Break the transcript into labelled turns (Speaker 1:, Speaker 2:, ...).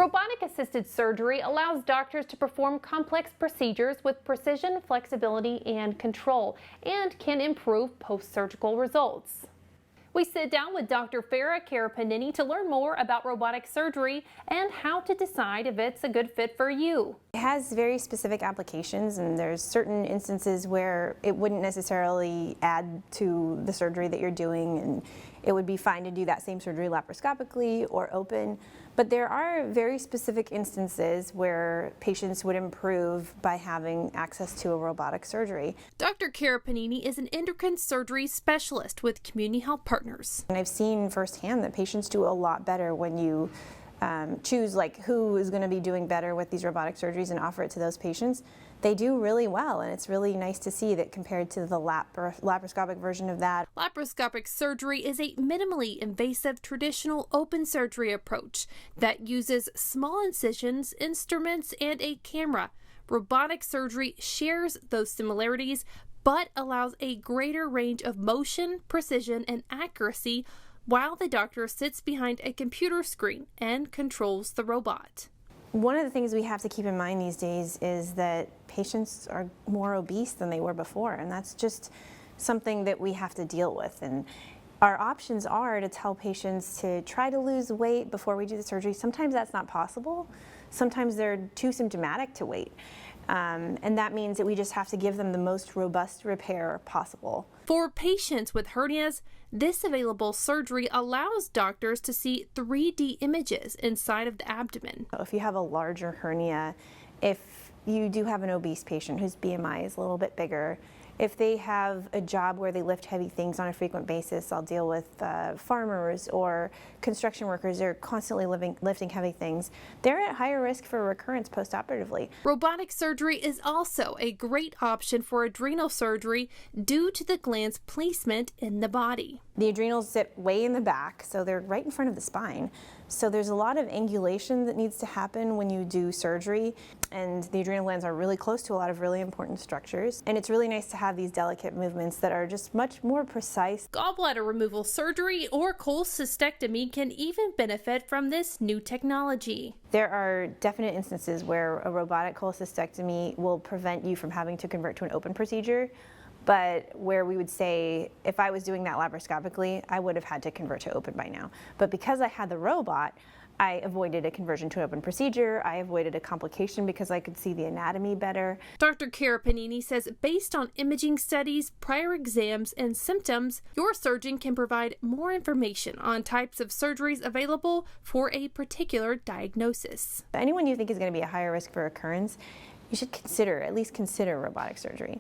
Speaker 1: Robotic-assisted surgery allows doctors to perform complex procedures with precision, flexibility, and control, and can improve post-surgical results. We sit down with Dr. Farah Karipineni to learn more about robotic surgery and how to decide if it's a good fit for you.
Speaker 2: It has very specific applications, and there's certain instances where it wouldn't necessarily add to the surgery that you're doing, and it would be fine to do that same surgery laparoscopically or open. But there are very specific instances where patients would improve by having access to a robotic surgery.
Speaker 1: Dr. Karipineni is an endocrine surgery specialist with Community Health Partners.
Speaker 2: And I've seen firsthand that patients do a lot better when you choose who is going to be doing better with these robotic surgeries and offer it to those patients. They do really well, and it's really nice to see that compared to the laparoscopic version of that.
Speaker 1: Laparoscopic surgery is a minimally invasive traditional open surgery approach that uses small incisions, instruments, and a camera. Robotic surgery shares those similarities, but allows a greater range of motion, precision, and accuracy while the doctor sits behind a computer screen and controls the robot.
Speaker 2: One of the things we have to keep in mind these days is that patients are more obese than they were before, and that's just something that we have to deal with. And our options are to tell patients to try to lose weight before we do the surgery. Sometimes that's not possible. Sometimes they're too symptomatic to wait. And that means that we just have to give them the most robust repair possible.
Speaker 1: For patients with hernias, this available surgery allows doctors to see 3D images inside of the abdomen.
Speaker 2: If you have a larger hernia, if you do have an obese patient whose BMI is a little bit bigger, if they have a job where they lift heavy things on a frequent basis, I'll deal with farmers or construction workers. They're constantly lifting heavy things. They're at higher risk for recurrence postoperatively.
Speaker 1: Robotic surgery is also a great option for adrenal surgery due to the gland's placement in the body.
Speaker 2: The adrenals sit way in the back, so they're right in front of the spine. So there's a lot of angulation that needs to happen when you do surgery, and the adrenal glands are really close to a lot of really important structures. And it's really nice to have these delicate movements that are just much more precise.
Speaker 1: Gallbladder removal surgery or cholecystectomy can even benefit from this new technology.
Speaker 2: There are definite instances where a robotic cholecystectomy will prevent you from having to convert to an open procedure. But where we would say, if I was doing that laparoscopically, I would have had to convert to open by now. But because I had the robot, I avoided a conversion to an open procedure. I avoided a complication because I could see the anatomy better.
Speaker 1: Dr. Karipineni says based on imaging studies, prior exams, and symptoms, your surgeon can provide more information on types of surgeries available for a particular diagnosis.
Speaker 2: Anyone you think is going to be a higher risk for recurrence, you should at least consider robotic surgery.